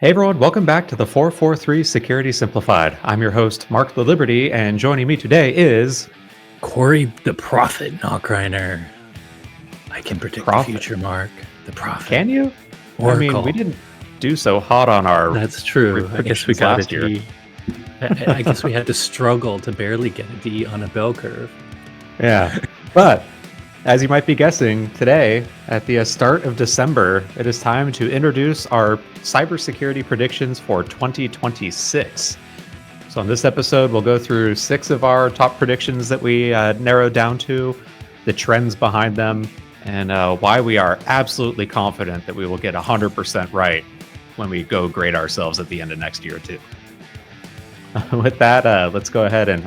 Hey everyone, welcome back to the 443 Security Simplified. I'm your host, Mark the Liberty, and joining me today is Corey the Prophet Knockreiner. I can predict Prophet. the future, Mark. The Prophet. Can you? Oracle. I mean, we didn't do so hot on our That's true. I guess we predictions got a last year. D. I guess we had to struggle to barely get a D on a bell curve. Yeah, but as you might be guessing, today, at the start of December, it is time to introduce our cybersecurity predictions for 2026. So on this episode, we'll go through 6 of our top predictions that we narrowed down to, the trends behind them, and why we are absolutely confident that we will get 100% right when we go grade ourselves at the end of next year, too. With that, let's go ahead and,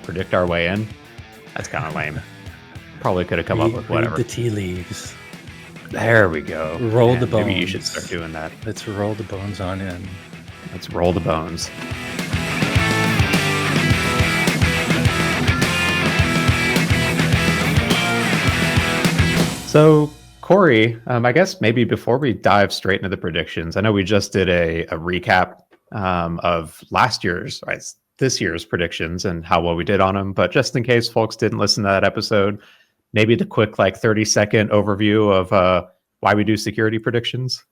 predict our way in. That's kind of lame. Probably could have come up with whatever. Read the tea leaves. There we go. Roll the bones. Maybe you should start doing that. Let's roll the bones on in. Let's roll the bones. So, Corey, I guess maybe before we dive straight into the predictions, I know we just did a recap of this year's predictions and how well we did on them. But just in case folks didn't listen to that episode, maybe the quick 30-second overview of why we do security predictions.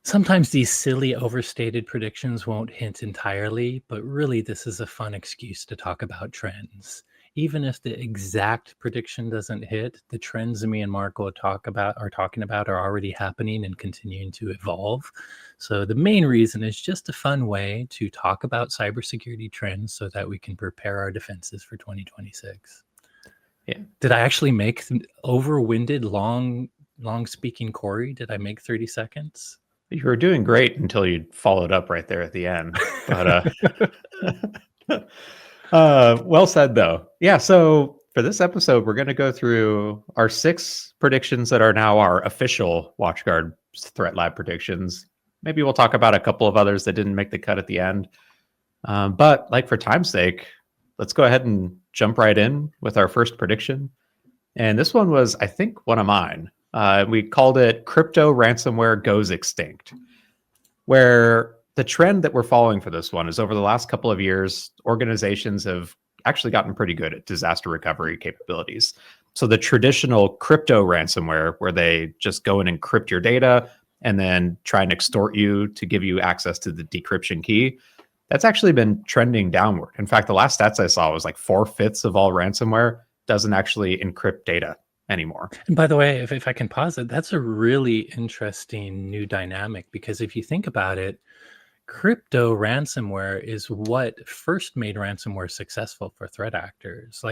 Sometimes these silly overstated predictions won't hint entirely, but really this is a fun excuse to talk about trends. Even if the exact prediction doesn't hit, the trends me and Mark are talking about are already happening and continuing to evolve. So the main reason is just a fun way to talk about cybersecurity trends so that we can prepare our defenses for 2026. Yeah. Did I actually make over-winded, long speaking Corey? Did I make 30 seconds? You were doing great until you followed up right there at the end. But well said, though. Yeah, so for this episode, we're going to go through our 6 predictions that are now our official WatchGuard Threat Lab predictions. Maybe we'll talk about a couple of others that didn't make the cut at the end. But for time's sake, let's go ahead and jump right in with our first prediction. And this one was, I think, one of mine. We called it Crypto Ransomware Goes Extinct, where the trend that we're following for this one is over the last couple of years, organizations have actually gotten pretty good at disaster recovery capabilities. So the traditional crypto ransomware, where they just go and encrypt your data and then try and extort you to give you access to the decryption key, that's actually been trending downward. In fact, the last stats I saw was 4/5 of all ransomware doesn't actually encrypt data anymore. And by the way, if I can pause it, that's a really interesting new dynamic, because if you think about it, crypto ransomware is what first made ransomware successful for threat actors.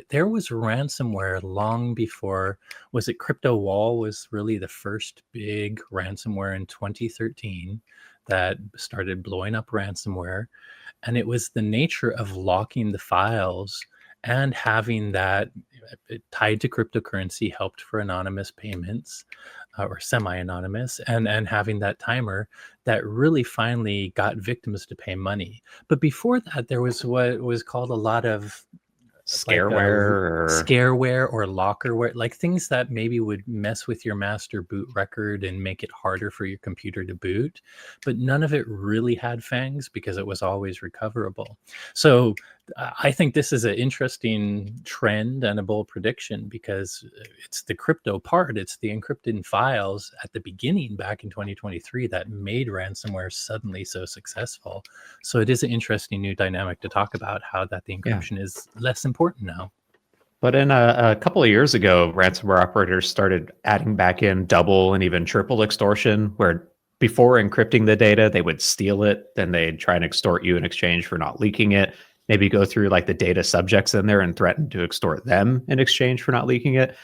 There was ransomware long before. Was it Crypto Wall was really the first big ransomware in 2013 that started blowing up ransomware, and it was the nature of locking the files and having that tied to cryptocurrency helped for anonymous payments, or semi-anonymous, and having that timer that really finally got victims to pay money. But before that, there was what was called a lot of scareware or lockerware, things that maybe would mess with your master boot record and make it harder for your computer to boot. But none of it really had fangs because it was always recoverable. So I think this is an interesting trend and a bold prediction, because it's the crypto part, it's the encrypted files at the beginning back in 2023 that made ransomware suddenly so successful. So it is an interesting new dynamic to talk about, how that the encryption is less important now. But in a couple of years ago, ransomware operators started adding back in double and even triple extortion, where before encrypting the data, they would steal it, then they'd try and extort you in exchange for not leaking it. Maybe go through the data subjects in there and threaten to extort them in exchange for not leaking it.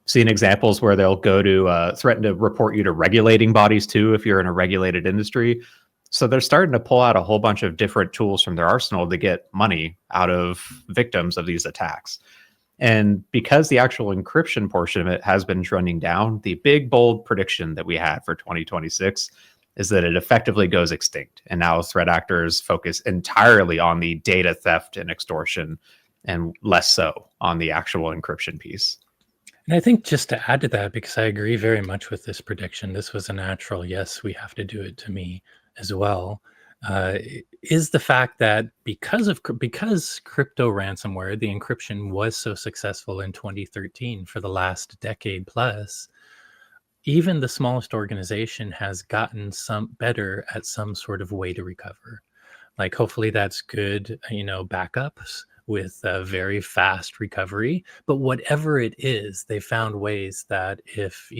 Seen examples where they'll go to threaten to report you to regulating bodies too, if you're in a regulated industry. So they're starting to pull out a whole bunch of different tools from their arsenal to get money out of victims of these attacks. And because the actual encryption portion of it has been trending down, the big, bold prediction that we had for 2026 is that it effectively goes extinct. And now threat actors focus entirely on the data theft and extortion, and less so on the actual encryption piece. And I think just to add to that, because I agree very much with this prediction, this was a natural yes, we have to do it to me as well. Is the fact that because crypto ransomware, the encryption was so successful in 2013 for the last decade plus, even the smallest organization has gotten some better at some sort of way to recover. Like, hopefully that's good, backups with a very fast recovery. But whatever it is, they found ways that if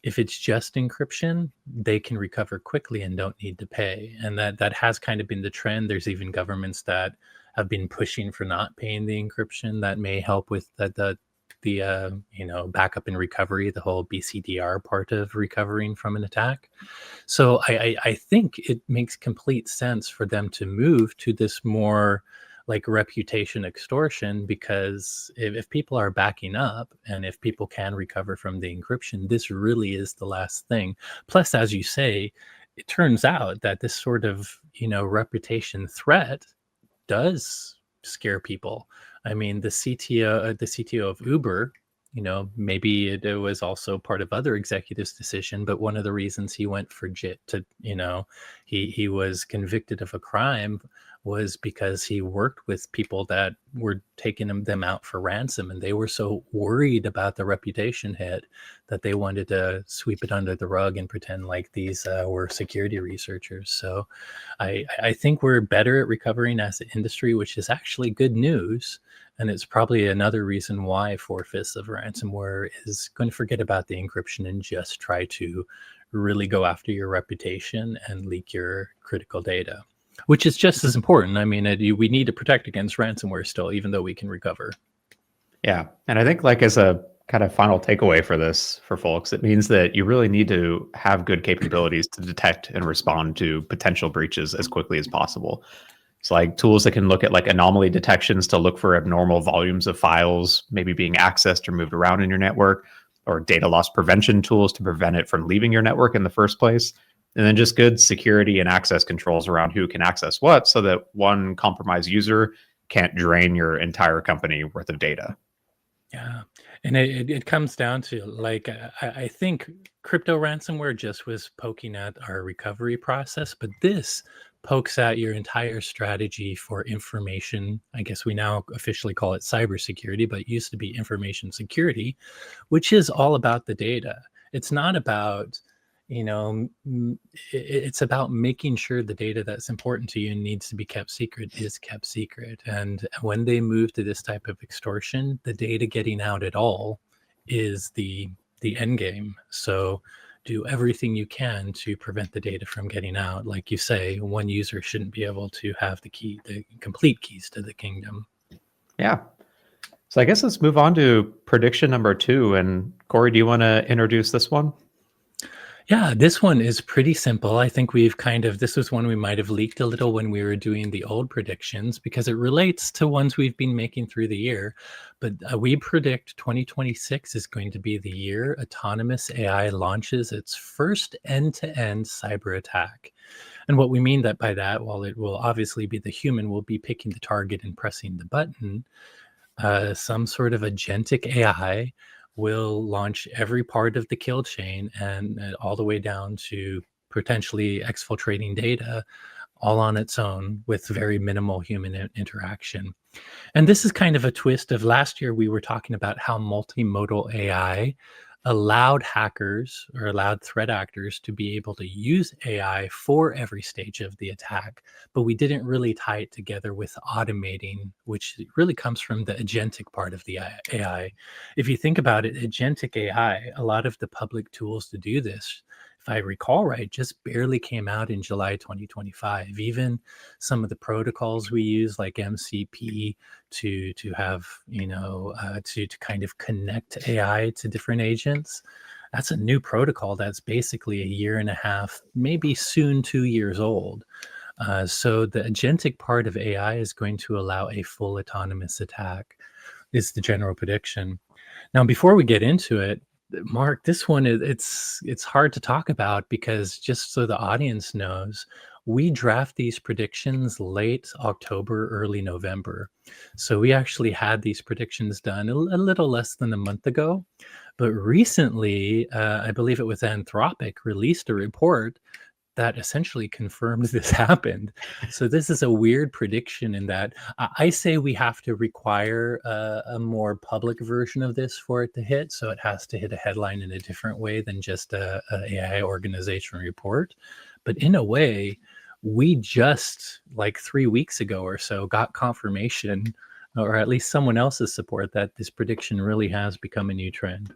it's just encryption, they can recover quickly and don't need to pay. And that has kind of been the trend. There's even governments that have been pushing for not paying the encryption that may help with the backup and recovery, the whole BCDR part of recovering from an attack. So I think it makes complete sense for them to move to this more like reputation extortion, because if people are backing up and if people can recover from the encryption, this really is the last thing. Plus, as you say, it turns out that this sort of reputation threat does scare people. I mean, the CTO of Uber, maybe it was also part of other executives' decision, but one of the reasons he went for JIT he was convicted of a crime was because he worked with people that were taking them out for ransom, and they were so worried about the reputation hit that they wanted to sweep it under the rug and pretend like these were security researchers. So I think we're better at recovering as an industry, which is actually good news. And it's probably another reason why 4/5 of ransomware is going to forget about the encryption and just try to really go after your reputation and leak your critical data, which is just as important. I mean, we need to protect against ransomware still, even though we can recover. Yeah. And I think like as a kind of final takeaway for this for folks, it means that you really need to have good capabilities to detect and respond to potential breaches as quickly as possible. It's like tools that can look at like anomaly detections to look for abnormal volumes of files maybe being accessed or moved around in your network, or data loss prevention tools to prevent it from leaving your network in the first place. And then just good security and access controls around who can access what so that one compromised user can't drain your entire company worth of data. Yeah. And it comes down to like, I think crypto ransomware just was poking at our recovery process, but this pokes at your entire strategy for information. I guess we now officially call it cybersecurity, but it used to be information security, which is all about the data. It's not about, it's about making sure the data that's important to you and needs to be kept secret is kept secret. And when they move to this type of extortion, the data getting out at all is the end game. So do everything you can to prevent the data from getting out. Like you say, one user shouldn't be able to have the complete keys to the kingdom. Yeah. So I guess let's move on to prediction number 2. And Corey, do you want to introduce this one? Yeah, this one is pretty simple. I think this was one we might have leaked a little when we were doing the old predictions because it relates to ones we've been making through the year. But we predict 2026 is going to be the year autonomous AI launches its first end-to-end cyber attack. And what we mean by that, while it will obviously be the human will be picking the target and pressing the button, some sort of agentic AI will launch every part of the kill chain and all the way down to potentially exfiltrating data all on its own with very minimal human interaction. And this is kind of a twist of last year. We were talking about how multimodal AI allowed hackers or allowed threat actors to be able to use AI for every stage of the attack, but we didn't really tie it together with automating, which really comes from the agentic part of the AI. If you think about it, agentic AI, a lot of the public tools to do this, if I recall right, just barely came out in July 2025. Even some of the protocols we use, like MCP, to have to kind of connect AI to different agents. That's a new protocol that's basically a year and a half, maybe soon 2 years old. So the agentic part of AI is going to allow a full autonomous attack, is the general prediction. Now, before we get into it, Mark, this one it's hard to talk about because just so the audience knows, we draft these predictions late October, early November. So we actually had these predictions done a little less than a month ago. But recently, I believe it was Anthropic released a report that essentially confirmed this happened. So this is a weird prediction in that I say we have to require a more public version of this for it to hit. So it has to hit a headline in a different way than just a AI organization report. But in a way, we just like 3 weeks ago or so got confirmation, or at least someone else's support, that this prediction really has become a new trend.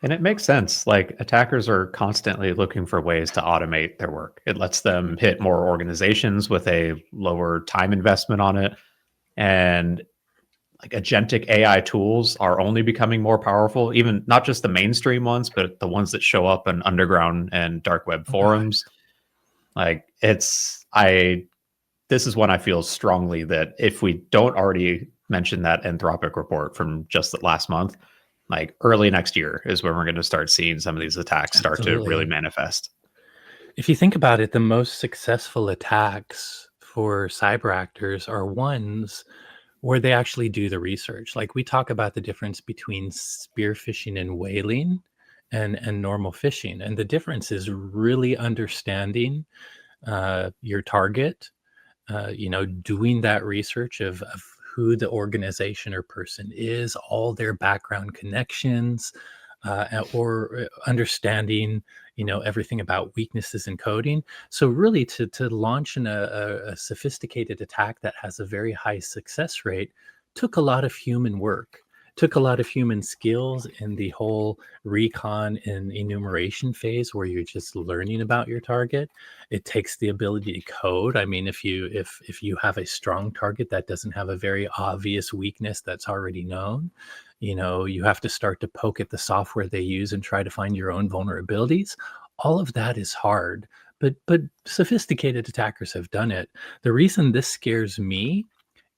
And it makes sense. Like attackers are constantly looking for ways to automate their work. It lets them hit more organizations with a lower time investment on it. And like agentic AI tools are only becoming more powerful, even not just the mainstream ones, but the ones that show up in underground and dark web forums. Like this is one I feel strongly that if we don't already mention that Anthropic report from just the last month, like early next year is when we're going to start seeing some of these attacks start to really manifest. If you think about it, the most successful attacks for cyber actors are ones where they actually do the research. Like we talk about the difference between spear phishing and whaling and normal phishing. And the difference is really understanding your target, doing that research of who the organization or person is, all their background connections, or understanding, everything about weaknesses in coding. So really, to launch a sophisticated attack that has a very high success rate took a lot of human work. Took a lot of human skills in the whole recon and enumeration phase where you're just learning about your target. It takes the ability to code. I mean, if you have a strong target that doesn't have a very obvious weakness that's already known, you have to start to poke at the software they use and try to find your own vulnerabilities. All of that is hard, but sophisticated attackers have done it. The reason this scares me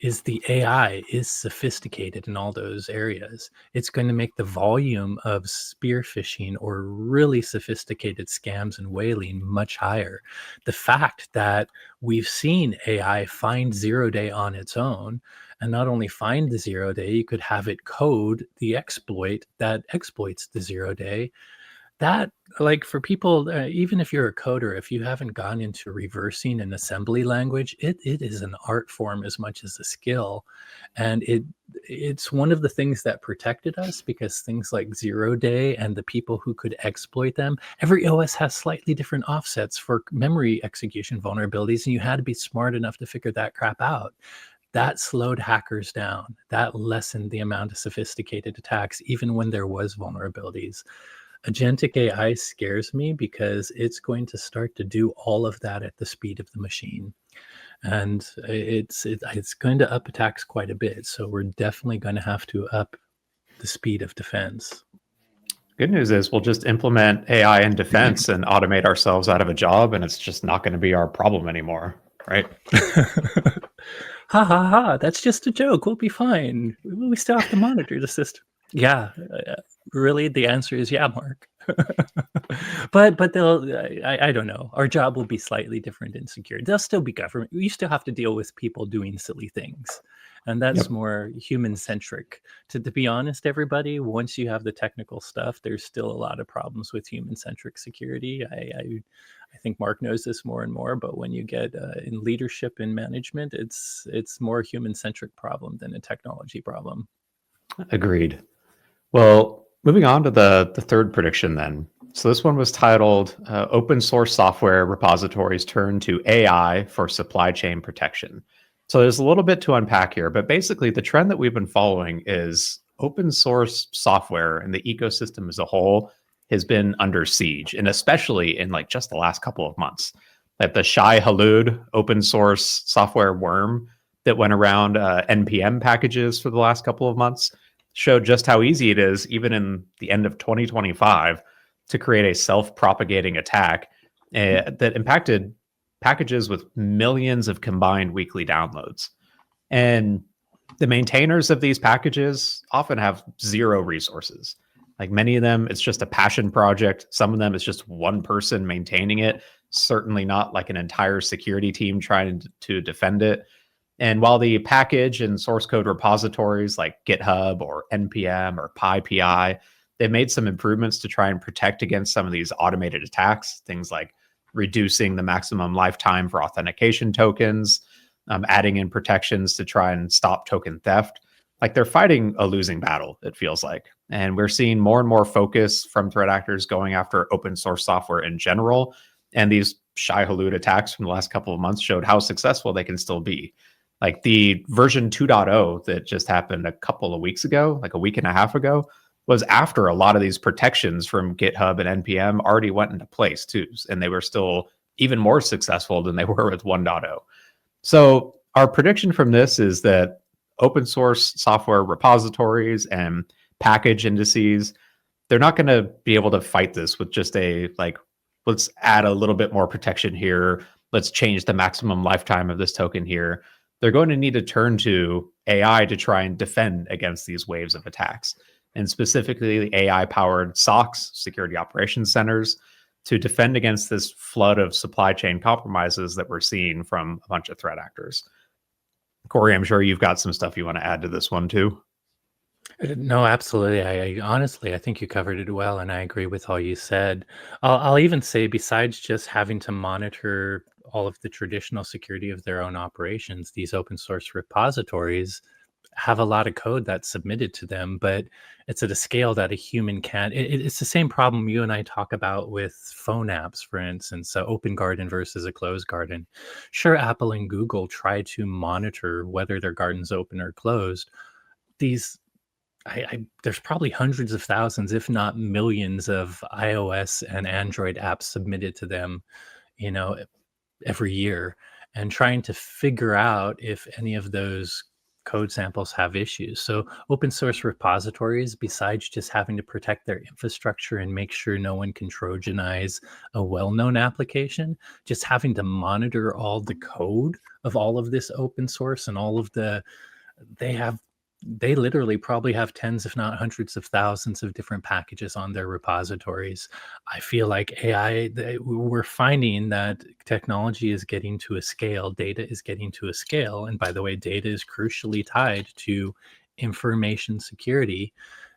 is the AI is sophisticated in all those areas. It's going to make the volume of spear phishing or really sophisticated scams and whaling much higher. The fact that we've seen AI find 0-day on its own, and not only find the 0-day, you could have it code the exploit that exploits the 0-day. That, like, for people, even if you're a coder, if you haven't gone into reversing an assembly language, it is an art form as much as a skill. And it's one of the things that protected us, because things like 0-day and the people who could exploit them, every OS has slightly different offsets for memory execution vulnerabilities, and you had to be smart enough to figure that crap out. That slowed hackers down. That lessened the amount of sophisticated attacks, even when there was vulnerabilities. Agentic AI scares me because it's going to start to do all of that at the speed of the machine. And it's going to up attacks quite a bit. So we're definitely going to have to up the speed of defense. Good news is we'll just implement AI in defense and automate ourselves out of a job, and it's just not going to be our problem anymore, right? Ha ha ha, that's just a joke. We'll be fine. We still have to monitor the system. Yeah, really, the answer is yeah, Mark. but they'll, I don't know. Our job will be slightly different in security. There'll still be government. You still have to deal with people doing silly things. And that's more human centric. To be honest, everybody, once you have the technical stuff, there's still a lot of problems with human centric security. I think Mark knows this more and more, but when you get in leadership and management, it's more human centric problem than a technology problem. Agreed. Well, moving on to the third prediction then. So this one was titled Open Source Software Repositories Turn to AI for Supply Chain Protection. So there's a little bit to unpack here, but basically the trend that we've been following is open source software and the ecosystem as a whole has been under siege, and especially in like just the last couple of months. Like the Shai Hulud open source software worm that went around NPM packages for the last couple of months showed just how easy it is, even in the end of 2025, to create a self-propagating attack that impacted packages with millions of combined weekly downloads. And the maintainers of these packages often have zero resources. Like many of them, it's just a passion project. Some of them, it's just one person maintaining it. Certainly not like an entire security team trying to defend it. And while the package and source code repositories like GitHub or NPM or PyPI, they've made some improvements to try and protect against some of these automated attacks, things like reducing the maximum lifetime for authentication tokens, adding in protections to try and stop token theft. Like they're fighting a losing battle, it feels like. And we're seeing more and more focus from threat actors going after open source software in general. And these Shai-Hulud attacks from the last couple of months showed how successful they can still be. Like the version 2.0 that just happened a couple of weeks ago, like a week and a half ago, was after a lot of these protections from GitHub and NPM already went into place too. And they were still even more successful than they were with 1.0. So our prediction from this is that open source software repositories and package indices, they're not going to be able to fight this with just a like, let's add a little bit more protection here. Let's change the maximum lifetime of this token here. They're going to need to turn to AI to try and defend against these waves of attacks, and specifically the AI-powered SOCs, security operations centers, to defend against this flood of supply chain compromises that we're seeing from a bunch of threat actors. Corey, I'm sure you've got some stuff you want to add to this one too. No, absolutely. I honestly, I think you covered it well, and I agree with all you said. I'll even say, besides just having to monitor all of the traditional security of their own operations, these open source repositories have a lot of code that's submitted to them, but it's at a scale that a human can't. It's the same problem you and I talk about with phone apps, for instance, so open garden versus a closed garden. Sure, Apple and Google try to monitor whether their garden's open or closed. These there's probably hundreds of thousands, if not millions, of iOS and Android apps submitted to them, you know, every year, and trying to figure out if any of those code samples have issues. So open source repositories, besides just having to protect their infrastructure and make sure no one can Trojanize a well-known application, just having to monitor all the code of all of this open source and all of they have they literally probably have tens, if not hundreds of thousands of different packages on their repositories. I feel like we're finding that technology is getting to a scale, data is getting to a scale. And by the way, data is crucially tied to information security,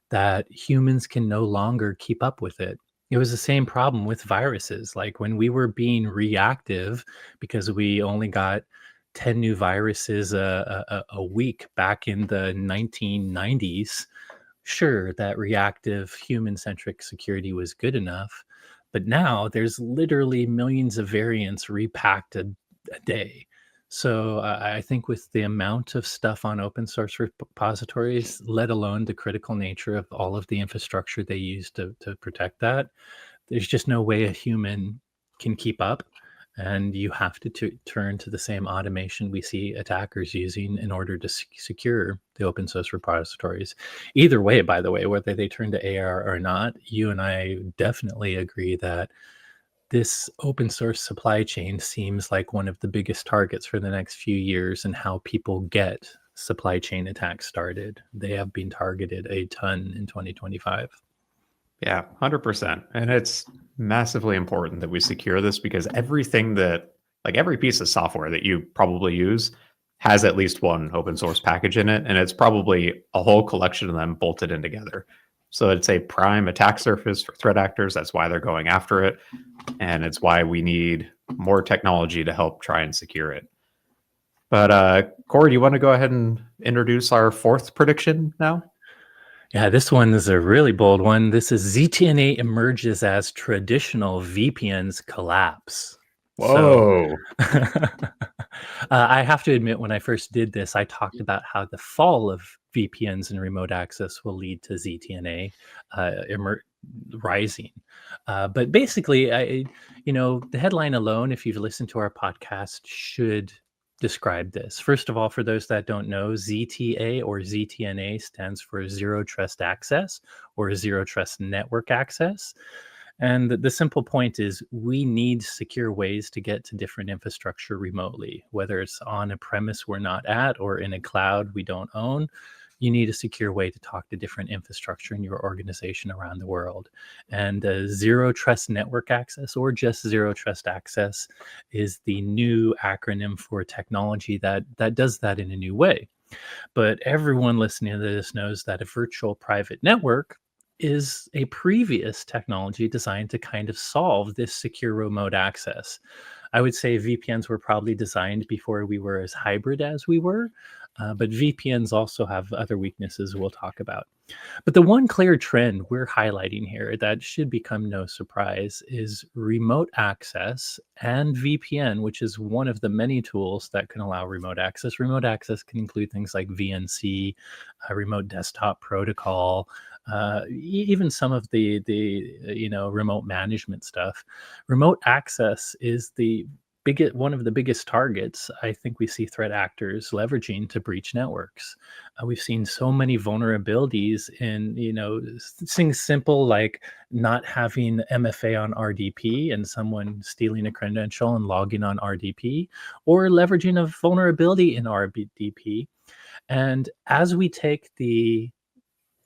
that humans can no longer keep up with it. It was the same problem with viruses. Like when we were being reactive because we only got 10 new viruses a week back in the 1990s, sure, that reactive human-centric security was good enough. But now there's literally millions of variants repacked a day. So I think with the amount of stuff on open source repositories, let alone the critical nature of all of the infrastructure they use to protect that, there's just no way a human can keep up. And you have to turn to the same automation we see attackers using in order to secure the open source repositories. Either way, by the way, whether they turn to AR or not, you and I definitely agree that this open source supply chain seems like one of the biggest targets for the next few years, and how people get supply chain attacks started. They have been targeted a ton in 2025. Yeah, 100%. And it's massively important that we secure this, because everything that, like every piece of software that you probably use has at least one open source package in it. And it's probably a whole collection of them bolted in together. So it's a prime attack surface for threat actors. That's why they're going after it. And it's why we need more technology to help try and secure it. But Corey, do you want to go ahead and introduce our fourth prediction now? Yeah, this one is a really bold one. This is ZTNA emerges as traditional VPNs collapse. Whoa. I have to admit, when I first did this, I talked about how the fall of VPNs and remote access will lead to ZTNA rising. But basically, the headline alone, if you've listened to our podcast, should describe this. First of all, for those that don't know, ZTA or ZTNA stands for Zero Trust Access or Zero Trust Network Access. And the simple point is we need secure ways to get to different infrastructure remotely, whether it's on a premise we're not at or in a cloud we don't own. you need a secure way to talk to different infrastructure in your organization around the world. And zero trust network access, or just zero trust access, is the new acronym for technology that does that in a new way. But everyone listening to this knows that a virtual private network is a previous technology designed to kind of solve this secure remote access. I would say VPNs were probably designed before we were as hybrid as we were, but VPNs also have other weaknesses we'll talk about. But the one clear trend we're highlighting here that should become no surprise is remote access and VPN, which is one of the many tools that can allow remote access. Remote access can include things like VNC, remote desktop protocol, even some of the remote management stuff. Remote access is one of the biggest targets I think we see threat actors leveraging to breach networks. We've seen so many vulnerabilities in, things simple like not having MFA on RDP and someone stealing a credential and logging on RDP, or leveraging a vulnerability in RDP. And as we take the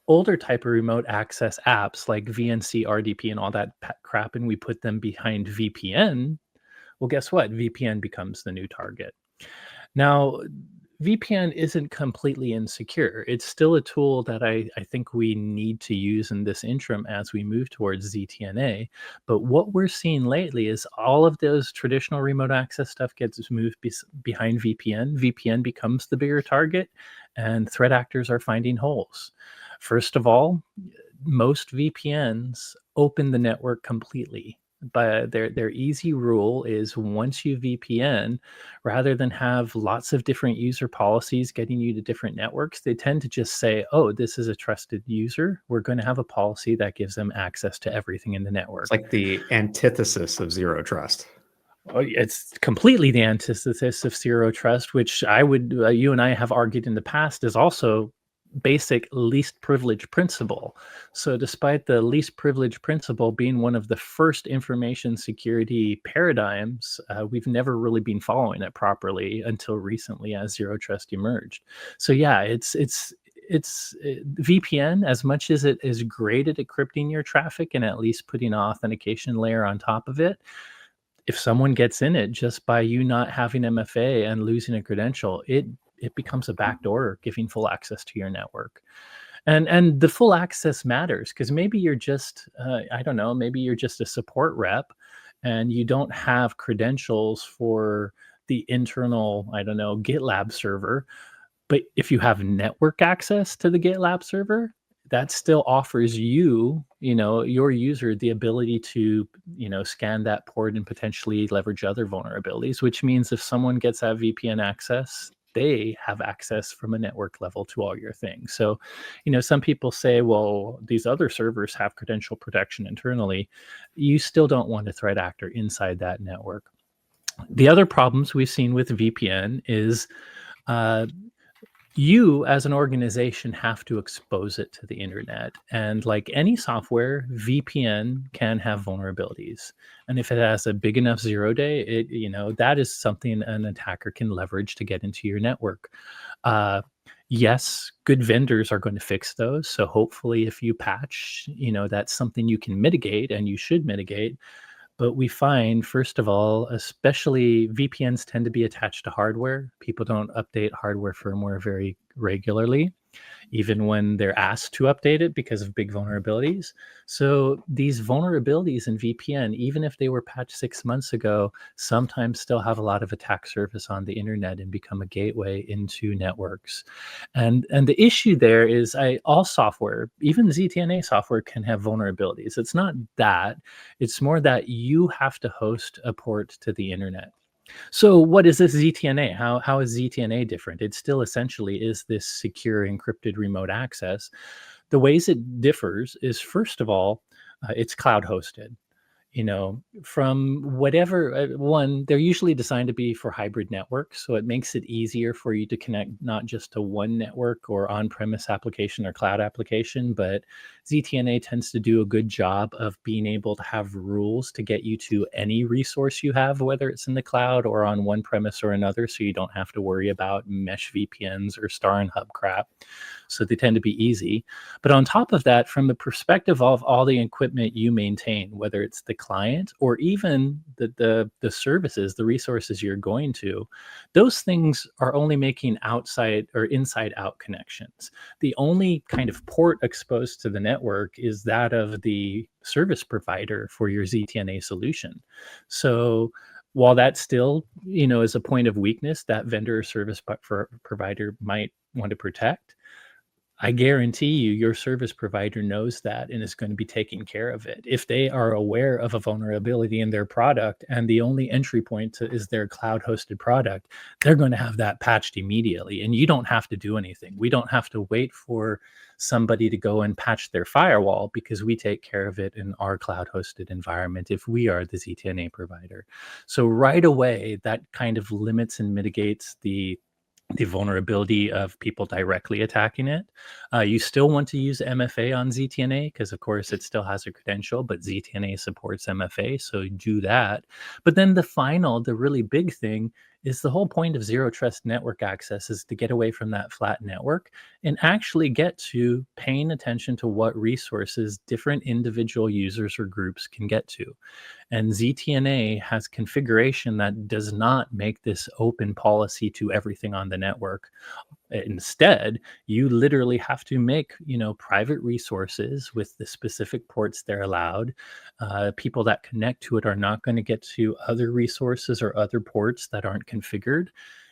older type of remote access apps like VNC, RDP, and all that crap, and we put them behind VPN, well, guess what? VPN becomes the new target. Now, VPN isn't completely insecure. It's still a tool that I think we need to use in this interim as we move towards ZTNA. But what we're seeing lately is all of those traditional remote access stuff gets moved behind VPN. VPN becomes the bigger target, and threat actors are finding holes. First of all, most VPNs open the network completely. But their easy rule is, once you VPN, rather than have lots of different user policies getting you to different networks, they tend to just say, oh, this is a trusted user. We're going to have a policy that gives them access to everything in the network. It's like the antithesis of zero trust. Oh, it's completely the antithesis of zero trust, which you and I have argued in the past is also basic least privilege principle. So despite the least privilege principle being one of the first information security paradigms, we've never really been following it properly until recently as zero trust emerged. So yeah, it's VPN, as much as it is great at encrypting your traffic and at least putting an authentication layer on top of it, if someone gets in it just by you not having MFA and losing a credential, it becomes a backdoor giving full access to your network. And the full access matters, because maybe you're just maybe you're just a support rep and you don't have credentials for the internal GitLab server. But if you have network access to the GitLab server, that still offers your user, the ability to scan that port and potentially leverage other vulnerabilities, which means if someone gets that VPN access, they have access from a network level to all your things. So, some people say, well, these other servers have credential protection internally. You still don't want a threat actor inside that network. The other problems we've seen with VPN is you as an organization have to expose it to the internet. And like any software, VPN can have vulnerabilities. And if it has a big enough 0 day, that is something an attacker can leverage to get into your network. Yes, good vendors are going to fix those. So hopefully if you patch, that's something you can mitigate, and you should mitigate. But we find, first of all, especially VPNs tend to be attached to hardware. People don't update hardware firmware very regularly, even when they're asked to update it because of big vulnerabilities. So these vulnerabilities in VPN, even if they were patched 6 months ago, sometimes still have a lot of attack surface on the internet and become a gateway into networks. And the issue there is all software, even ZTNA software, can have vulnerabilities. It's not that. It's more that you have to host a port to the internet. So what is this ZTNA? How is ZTNA different? It still essentially is this secure encrypted remote access. The ways it differs is, first of all, it's cloud hosted. From whatever one, they're usually designed to be for hybrid networks. So it makes it easier for you to connect not just to one network or on-premise application or cloud application, but ZTNA tends to do a good job of being able to have rules to get you to any resource you have, whether it's in the cloud or on one premise or another, so you don't have to worry about mesh VPNs or star and hub crap. So they tend to be easy. But on top of that, from the perspective of all the equipment you maintain, whether it's the client or even the services, the resources you're going to, those things are only making outside or inside out connections. The only kind of port exposed to the network is that of the service provider for your ZTNA solution. So while that still, is a point of weakness that vendor or service provider might want to protect, I guarantee you your service provider knows that and is going to be taking care of it. If they are aware of a vulnerability in their product and the only entry point is their cloud hosted product, they're going to have that patched immediately. And you don't have to do anything. We don't have to wait for somebody to go and patch their firewall because we take care of it in our cloud hosted environment if we are the ZTNA provider. So right away, that kind of limits and mitigates the vulnerability of people directly attacking it. You still want to use MFA on ZTNA because, of course, it still has a credential, but ZTNA supports MFA, so do that. But then the really big thing is the whole point of zero trust network access is to get away from that flat network and actually get to paying attention to what resources different individual users or groups can get to. And ZTNA has configuration that does not make this open policy to everything on the network. Instead, you literally have to make, private resources with the specific ports they're allowed. People that connect to it are not going to get to other resources or other ports that aren't configured.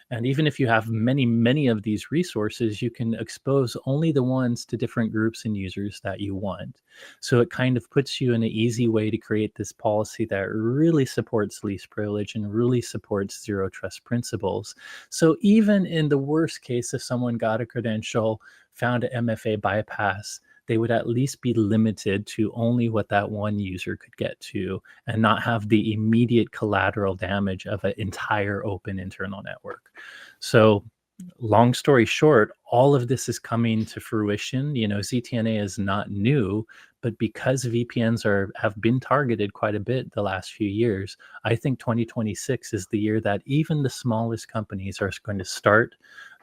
And even if you have many, many of these resources, you can expose only the ones to different groups and users that you want. So it kind of puts you in an easy way to create this policy that really supports least privilege and really supports zero trust principles. So even in the worst case, if someone got a credential, found an MFA bypass, they would at least be limited to only what that one user could get to and not have the immediate collateral damage of an entire open internal network. So long story short, all of this is coming to fruition. ZTNA is not new, but because VPNs have been targeted quite a bit the last few years, I think 2026 is the year that even the smallest companies are going to start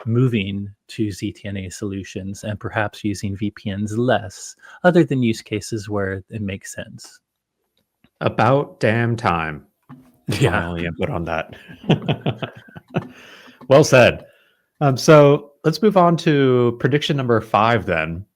moving to ZTNA solutions and perhaps using VPNs less, other than use cases where it makes sense. About damn time. Is my Yeah. only input on that. Well said. So let's move on to prediction number 5 then.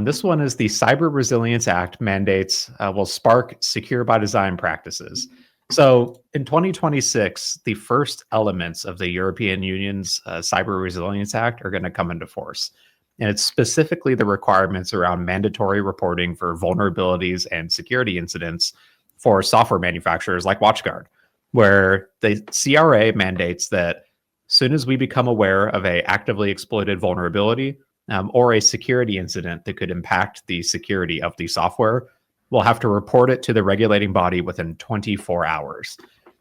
This one is the Cyber Resilience Act mandates will spark secure by design practices. So in 2026, the first elements of the European Union's Cyber Resilience Act are going to come into force. And it's specifically the requirements around mandatory reporting for vulnerabilities and security incidents for software manufacturers like WatchGuard, where the CRA mandates that soon as we become aware of a actively exploited vulnerability or a security incident that could impact the security of the software, we'll have to report it to the regulating body within 24 hours.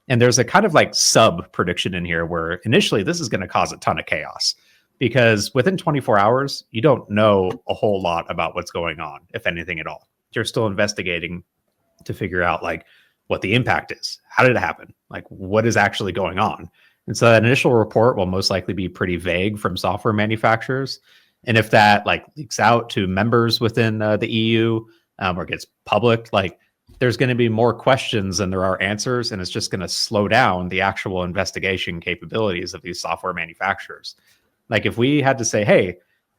And there's a kind of like sub prediction in here where initially this is going to cause a ton of chaos because within 24 hours, you don't know a whole lot about what's going on, if anything at all. You're still investigating to figure out like what the impact is. How did it happen? Like what is actually going on? And so that initial report will most likely be pretty vague from software manufacturers. And if that like leaks out to members within the EU or gets public, like there's going to be more questions than there are answers. And it's just going to slow down the actual investigation capabilities of these software manufacturers. Like if we had to say, hey,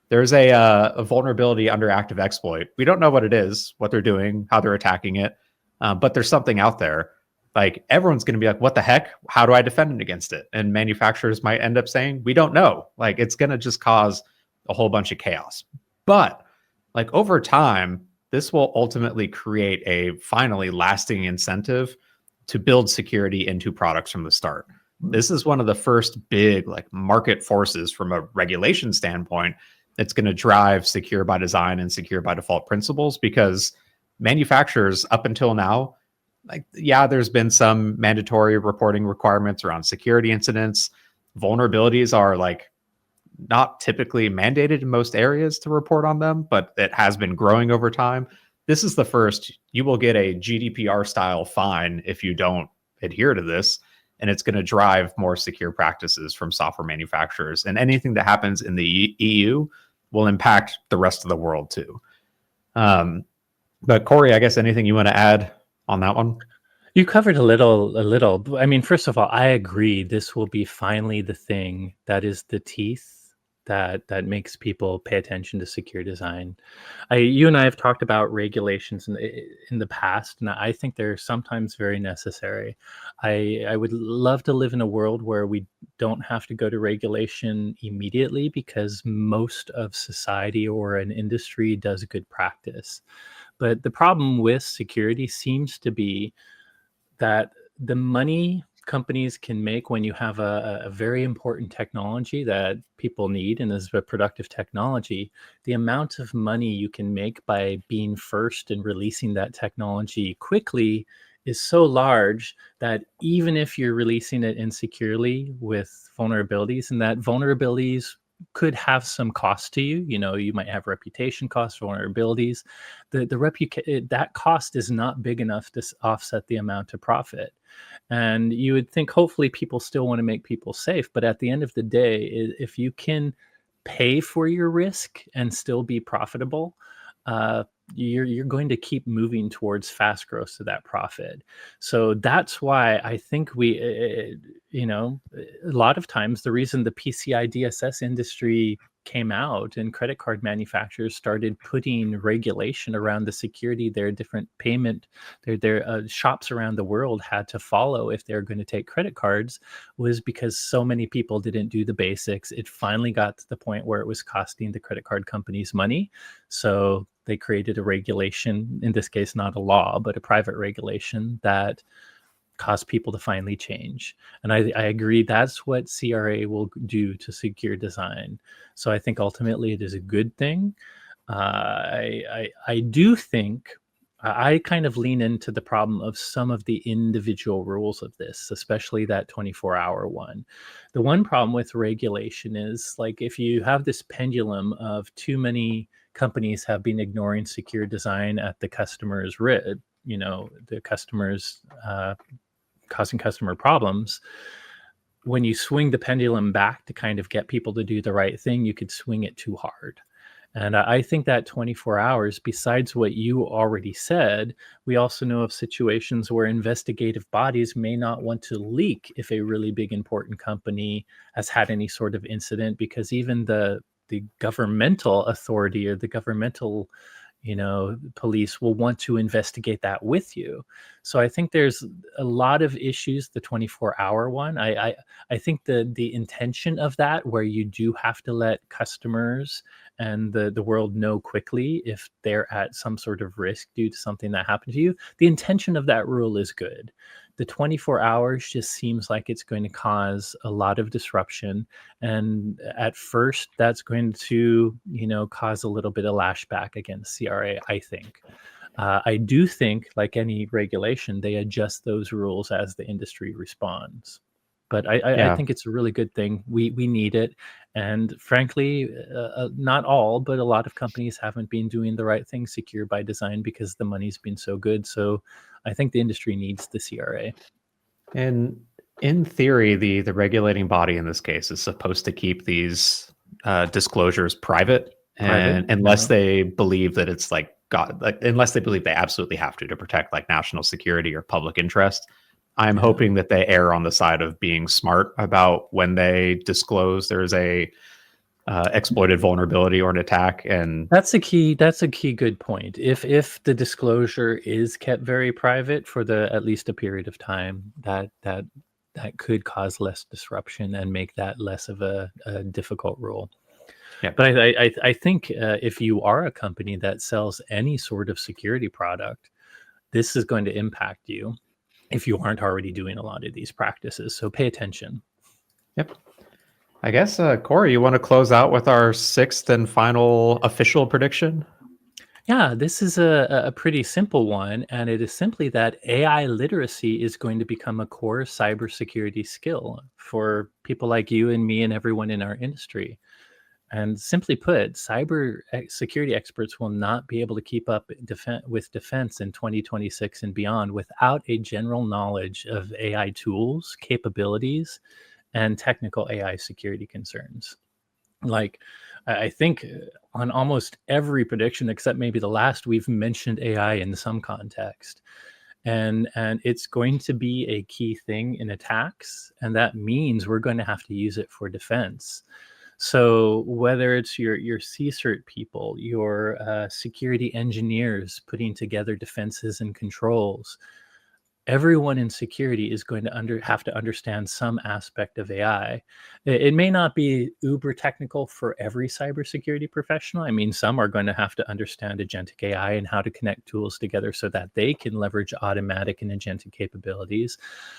there's a vulnerability under active exploit. We don't know what it is, what they're doing, how they're attacking it, but there's something out there. Like everyone's going to be like, what the heck? How do I defend it against it? And manufacturers might end up saying, we don't know. Like it's going to just cause a whole bunch of chaos. But like over time, this will ultimately create a finally lasting incentive to build security into products from the start. This is one of the first big like market forces from a regulation standpoint that's going to drive secure by design and secure by default principles, because manufacturers up until now, like, yeah, there's been some mandatory reporting requirements around security incidents. Vulnerabilities are like not typically mandated in most areas to report on them, but it has been growing over time. This is the first. You will get a GDPR style fine if you don't adhere to this, and it's going to drive more secure practices from software manufacturers. And anything that happens in the EU will impact the rest of the world too. But Corey, I guess anything you want to add on that one? You covered a little. I mean, first of all, I agree. This will be finally the thing that is the teeth that makes people pay attention to secure design. You and I have talked about regulations in the past, and I think they're sometimes very necessary. I would love to live in a world where we don't have to go to regulation immediately because most of society or an industry does good practice. But the problem with security seems to be that the money companies can make when you have a very important technology that people need and is a productive technology, the amount of money you can make by being first and releasing that technology quickly is so large that even if you're releasing it insecurely with vulnerabilities, and that vulnerabilities could have some cost to you, you might have reputation costs, vulnerabilities. That cost is not big enough to offset the amount of profit. And you would think hopefully people still want to make people safe, but at the end of the day, if you can pay for your risk and still be profitable, uh, you're going to keep moving towards fast growth to that profit. So that's why I think a lot of times the reason the PCI DSS industry came out and credit card manufacturers started putting regulation around the security their different payment, their shops around the world had to follow if they're going to take credit cards, was because so many people didn't do the basics. It finally got to the point where it was costing the credit card companies money. So they created a regulation, in this case, not a law, but a private regulation that caused people to finally change. And I agree that's what CRA will do to secure design. So I think ultimately it is a good thing. I do think I kind of lean into the problem of some of the individual rules of this, especially that 24-hour one. The one problem with regulation is, like, if you have this pendulum of too many companies have been ignoring secure design at the customer's the customer's causing customer problems. When you swing the pendulum back to kind of get people to do the right thing, you could swing it too hard. And I think that 24 hours, besides what you already said, we also know of situations where investigative bodies may not want to leak if a really big, important company has had any sort of incident, because even the governmental authority or the governmental police will want to investigate that with you. So I think there's a lot of issues. The 24-hour one, I think the intention of that, where you do have to let customers and the world know quickly if they're at some sort of risk due to something that happened to you, the intention of that rule is good. The 24 hours just seems like it's going to cause a lot of disruption. And at first, that's going to, cause a little bit of lashback against CRA, I think. I do think, like any regulation, they adjust those rules as the industry responds. But I think it's a really good thing. We need it. And frankly, not all, but a lot of companies haven't been doing the right thing secure by design because the money's been so good. So I think the industry needs the CRA. And in theory, the regulating body in this case is supposed to keep these disclosures private, and unless they believe that it's unless they believe they absolutely have to protect like national security or public interest. I'm hoping that they err on the side of being smart about when they disclose there's a exploited vulnerability or an attack. And that's a key good point. If the disclosure is kept very private for at least a period of time, that could cause less disruption and make that less of a difficult rule. Yeah. But I think if you are a company that sells any sort of security product, this is going to impact you if you aren't already doing a lot of these practices. So pay attention. Yep. I guess, Corey, you want to close out with our sixth and final official prediction? Yeah, this is a pretty simple one, and it is simply that AI literacy is going to become a core cybersecurity skill for people like you and me and everyone in our industry. And simply put, security experts will not be able to keep up with defense in 2026 and beyond without a general knowledge of AI tools, capabilities, and technical AI security concerns. Like, I think on almost every prediction, except maybe the last, we've mentioned AI in some context. And it's going to be a key thing in attacks, and that means we're going to have to use it for defense. So whether it's your CSIRT people, your security engineers putting together defenses and controls, everyone in security is going to have to understand some aspect of AI. It may not be uber technical for every cybersecurity professional. I mean, some are going to have to understand agentic AI and how to connect tools together so that they can leverage automatic and agentic capabilities.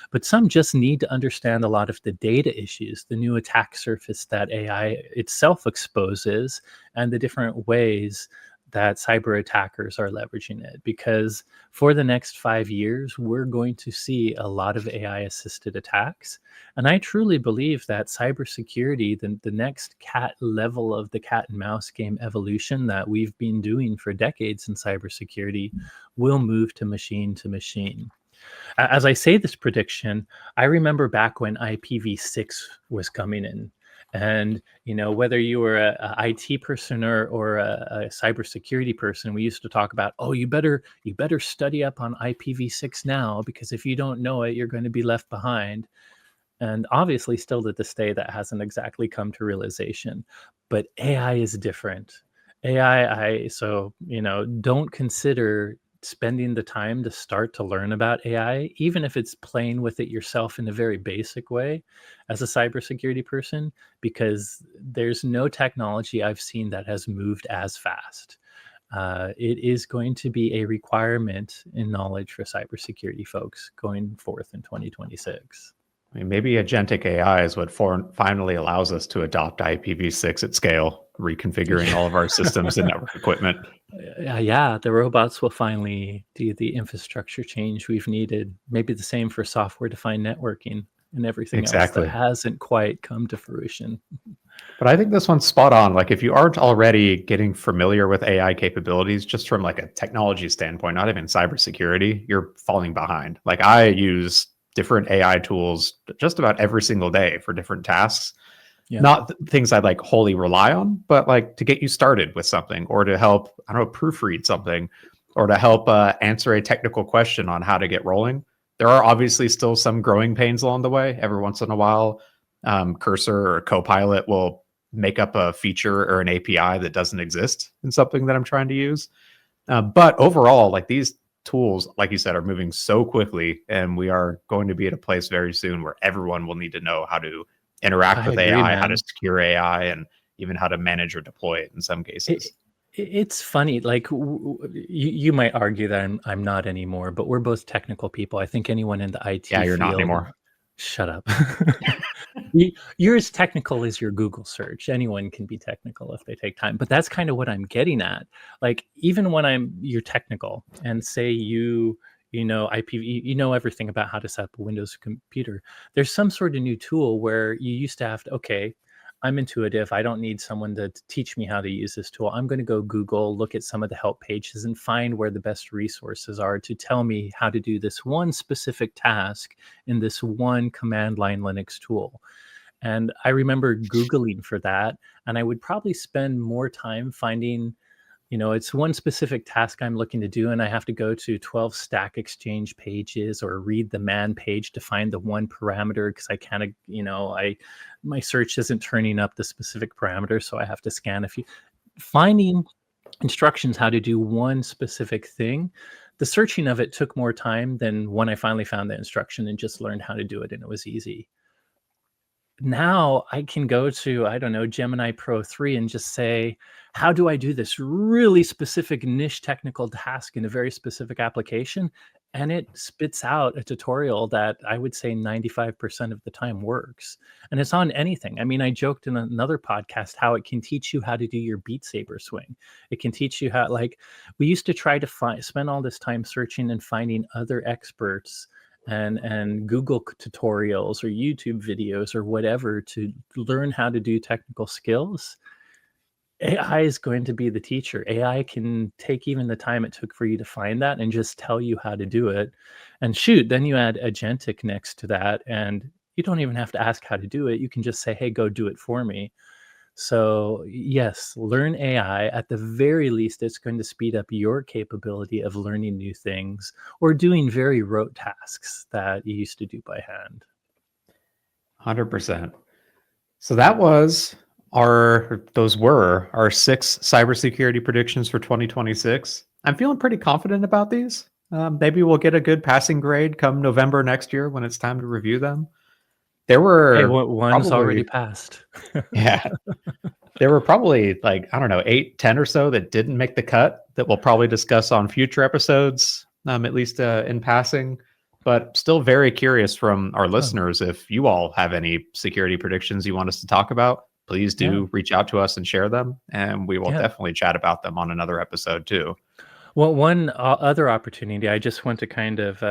But some just need to understand a lot of the data issues, the new attack surface that AI itself exposes, and the different ways that cyber attackers are leveraging it. Because for the next 5 years, we're going to see a lot of AI assisted attacks. And I truly believe that cybersecurity, the next cat level of the cat and mouse game evolution that we've been doing for decades in cybersecurity, will move to machine to machine. As I say this prediction, I remember back when IPv6 was coming in. And whether you were a IT person or a cybersecurity person, we used to talk about, oh, you better study up on IPv6 now, because if you don't know it, you're going to be left behind. And obviously, still to this day, that hasn't exactly come to realization. But AI is different. So, don't consider spending the time to start to learn about AI, even if it's playing with it yourself in a very basic way as a cybersecurity person, because there's no technology I've seen that has moved as fast. It is going to be a requirement in knowledge for cybersecurity folks going forth in 2026. I mean, maybe agentic AI is what finally allows us to adopt IPv6 at scale, reconfiguring all of our systems and network equipment. Yeah, the robots will finally do the infrastructure change we've needed. Maybe the same for software-defined networking and everything else that Exactly. hasn't quite come to fruition. But I think this one's spot on. Like, if you aren't already getting familiar with AI capabilities, just from like a technology standpoint, not even cybersecurity, you're falling behind. Like, I use different AI tools just about every single day for different tasks. Yeah. Not things I like wholly rely on, but like to get you started with something, or to help, I don't know, proofread something, or to help answer a technical question on how to get rolling. There are obviously still some growing pains along the way. Every once in a while, Cursor or Copilot will make up a feature or an API that doesn't exist in something that I'm trying to use. But overall, like, these tools, like you said, are moving so quickly, and we are going to be at a place very soon where everyone will need to know how to interact I with agree, AI, how to man. secure AI, and even how to manage or deploy it in some cases. It's funny. Like, you might argue that I'm not anymore, but we're both technical people. I think anyone in the Yeah, IT you're not field. anymore. Shut up. You're as technical as your Google search. Anyone can be technical if they take time. But that's kind of what I'm getting at. Like, even when you're technical and say you know IPv, you know everything about how to set up a Windows computer. There's some sort of new tool where you used to have to, okay, I'm intuitive. I don't need someone to teach me how to use this tool. I'm going to go Google, look at some of the help pages, and find where the best resources are to tell me how to do this one specific task in this one command line Linux tool. And I remember Googling for that, and I would probably spend more time finding, it's one specific task I'm looking to do, and I have to go to 12 Stack Exchange pages or read the man page to find the one parameter, because I kind of, my search isn't turning up the specific parameter, so I have to scan a few. Finding instructions how to do one specific thing, the searching of it took more time than when I finally found the instruction and just learned how to do it, and it was easy. Now I can go to, I don't know, Gemini Pro 3 and just say, how do I do this really specific niche technical task in a very specific application? And it spits out a tutorial that I would say 95% of the time works. And it's on anything. I mean, I joked in another podcast how it can teach you how to do your Beat Saber swing. It can teach you how, like, we used to try to spend all this time searching and finding other experts and Google tutorials or YouTube videos or whatever to learn how to do technical skills. AI is going to be the teacher. AI can take even the time it took for you to find that and just tell you how to do it. And shoot, then you add agentic next to that, and you don't even have to ask how to do it. You can just say, hey, go do it for me. So, yes, learn AI. At the very least, it's going to speed up your capability of learning new things or doing very rote tasks that you used to do by hand. 100%. So that was those were our 6 cybersecurity predictions for 2026. I'm feeling pretty confident about these. Maybe we'll get a good passing grade come November next year when it's time to review them. There Hey, were one's already probably, passed. yeah, there were probably like, I don't know, 8, 10 or so that didn't make the cut that we'll probably discuss on future episodes, at least in passing. But still very curious from our Oh, listeners if you all have any security predictions you want us to talk about. Please yeah, do reach out to us and share them, and we will yeah. definitely chat about them on another episode too. Well, one other opportunity, I just want to kind of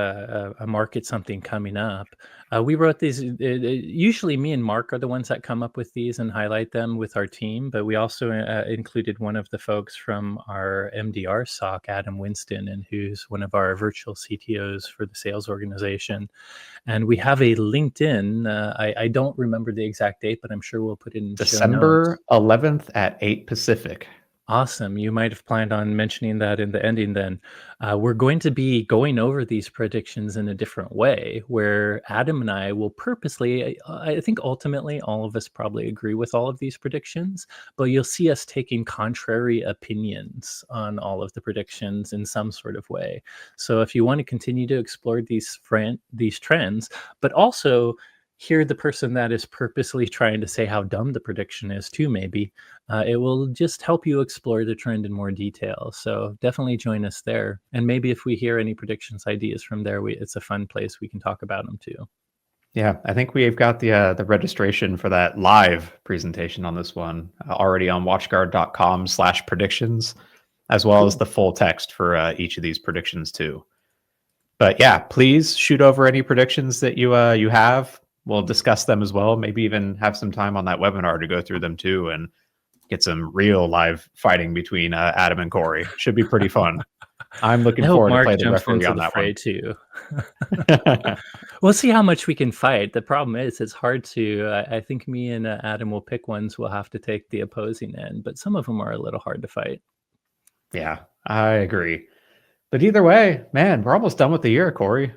market something coming up. We wrote these. Usually, me and Mark are the ones that come up with these and highlight them with our team. But we also included one of the folks from our MDR SOC, Adam Winston, and who's one of our virtual CTOs for the sales organization. And we have a LinkedIn. I don't remember the exact date, but I'm sure we'll put it in show notes. December 11th at 8 Pacific. Awesome. You might have planned on mentioning that in the ending then. We're going to be going over these predictions in a different way, where Adam and I will purposely, I think ultimately all of us probably agree with all of these predictions, but you'll see us taking contrary opinions on all of the predictions in some sort of way. So if you want to continue to explore these trends, but also hear the person that is purposely trying to say how dumb the prediction is too, maybe it will just help you explore the trend in more detail. So definitely join us there. And maybe if we hear any predictions, ideas from there, it's a fun place we can talk about them too. Yeah, I think we've got the registration for that live presentation on this one already on watchguard.com/predictions, as well as Cool. the full text for each of these predictions too. But yeah, please shoot over any predictions that you have. We'll discuss them as well. Maybe even have some time on that webinar to go through them too, and get some real live fighting between Adam and Corey. Should be pretty fun. I'm I looking hope forward to Mark play the jumps referee into on the that fray one. too. We'll see how much we can fight. The problem is, it's hard to. I think me and Adam will pick ones we'll have to take the opposing end, but some of them are a little hard to fight. Yeah, I agree. But either way, man, we're almost done with the year, Corey.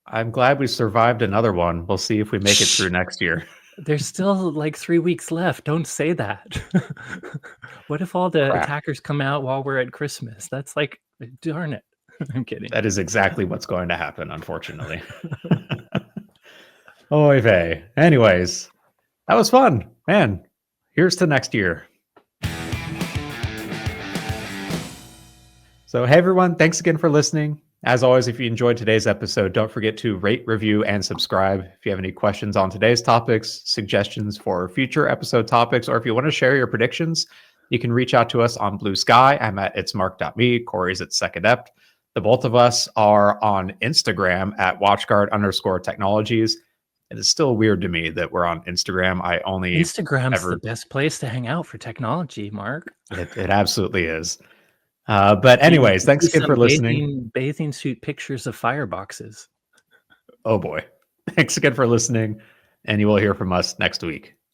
I'm glad we survived another one. We'll see if we make it through next year. There's still like 3 weeks left. Don't say that. What if all the Crap. attackers come out while we're at Christmas? That's like, darn it. I'm kidding. That is exactly what's going to happen, unfortunately. Oy vey. Anyways, that was fun. Man, here's to next year. So, hey everyone, thanks again for listening. As always, if you enjoyed today's episode, don't forget to rate, review, and subscribe. If you have any questions on today's topics, suggestions for future episode topics, or if you want to share your predictions, you can reach out to us on Blue Sky. I'm at itsmark.me. Corey's at SecAdept. The both of us are on Instagram at WatchGuard_technologies. It is still weird to me that we're on Instagram. I only Instagram's the ever, best place to hang out for technology, Mark. it absolutely is. But You anyways, can thanks see again some for listening. bathing suit pictures of fireboxes. Oh boy. Thanks again for listening, and you will hear from us next week.